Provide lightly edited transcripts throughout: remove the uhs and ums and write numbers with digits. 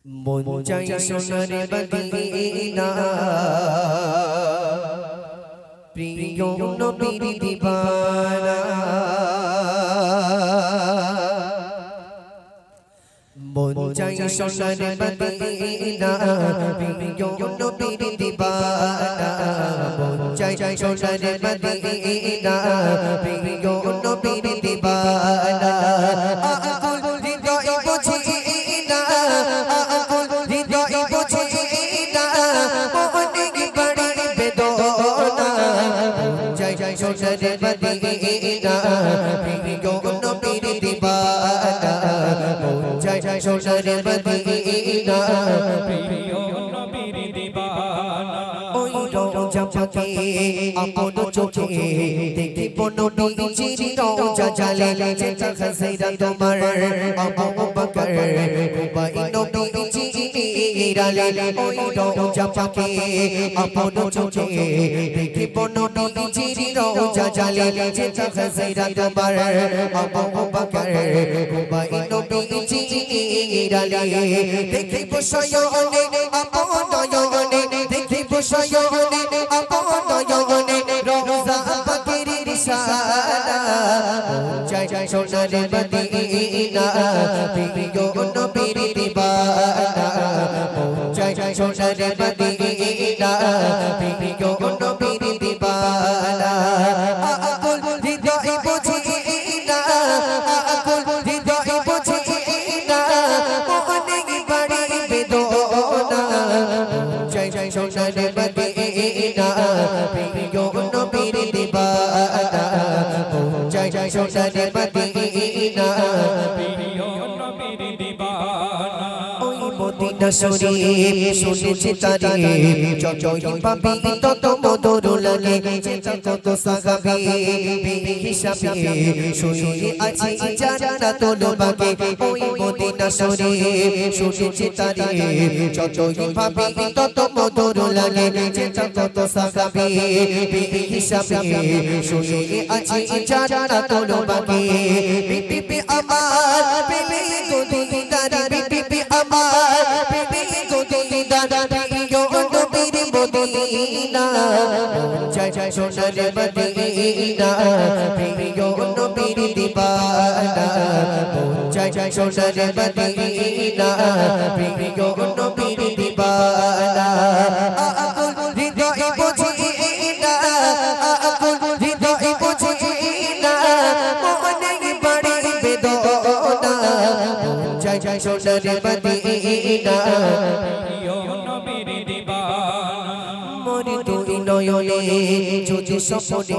মন চাই সোনার মদিনা প্রিয় নবীর দিবানা মন চাই সোনার মদিনা প্রিয় নবীর দিবানা মন চাই সোনার মদিনা প্রিয় নবীর দিবানা সোনার মদিনা প্রিয় নবীর দিবানা মন চাই সোনার মদিনা প্রিয় নবীর দিবানা ওই রওজা পাকে আপন চোখে দেখিব নবীজির রওজা জালে যেটা খাসিরা তোমার আবু বকর কুবাই নবীজির আলে ওই রওজা পাকে আপন চোখে দেখিব নবীজির রওজা জালে যেটা খাসিরা তোমার আবু বকর কুবাই নবীজির আলে দেখিব শয়নে আপন নয়নে দেখিব শয়নে আপন নয়নে রওজা পাকের রিসালা চাই সোনার মদিনা প্রিয় নবীর দিবানা চাই সোনার মদিনা প্রিয় নবীর দিবানা আকুল হৃদয় বুঝিনা আকুল হৃদয় বুঝিনা মনে বাড়ি বেদনা চাই সোনার মদিনা প্রিয় নবীর দিবানা চাই সোনার মদিনা প্রিয় নবীর দিবানা ওই মদিনা শরীফ শুনেছি তারিফ যতই পাবি তত মধুর লাগে যেটা কত সাহাবী হিসাবে শুয়ে আছি জান্নাতুল বাগে ওই মদিনা শরীফ শুনেছি তারিফ যতই পাবি তত মধুর লাগে যেটা কত সাহাবী হিসাবে শুয়ে আছি জান্নাতুল বাগে বিবি আমার বিবি গোদিদার বিবি আমার বিবি গোদিদার প্রিয় নবীর মদিনা চাই সোনার মদিনা প্রিয় নবীর দিবানা চাই সোনার মদিনা প্রিয় নবীর দিবানা আকুল হৃদয় বুঝিনা আকুল হৃদয় বুঝিনা মনে বাড়ি বেদনা চাই সোনার মদিনা প্রিয় নবীর দিবানা মরি তুই নয়নে যদি স্বপ্নে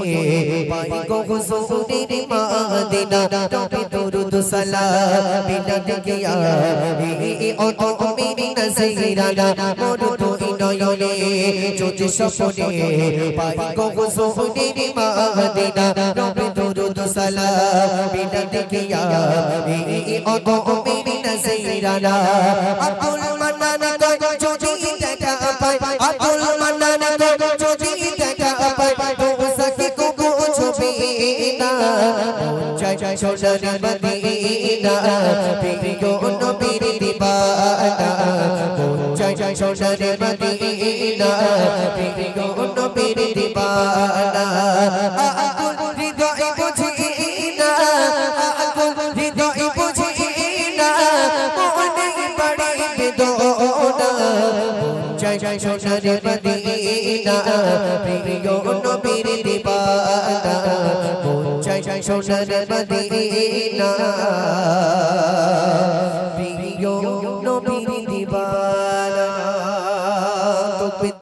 পাই গো হুজুরের মদিনা তবে দরুদ সালাম বিনা দেখিয়া ও মেরি নজরানা মরি তুই নয়নে যদি স্বপ্নে পাই গো হুজুরের মদিনা তবে দরুদ সালাম বিনা দেখিয়া ও মেরি নজরানা আব্দুল মান্নান যদি দেখা পাই আব্দুল মান্নান যদি দেখা পাই তো সখী কো ছবি না চাই সোনার মদিনা প্রিয় নবীর দিবানা চাই সোনার মদিনা প্রিয় নবীর দিবানা আকুল হৃদয় বুঝিনা আকুল হৃদয় বুঝিনা মনে বাড়ি বেদনা চাই সোনার মদিনা প্রিয় নবীর দিবানা চাই সোনার মদিনা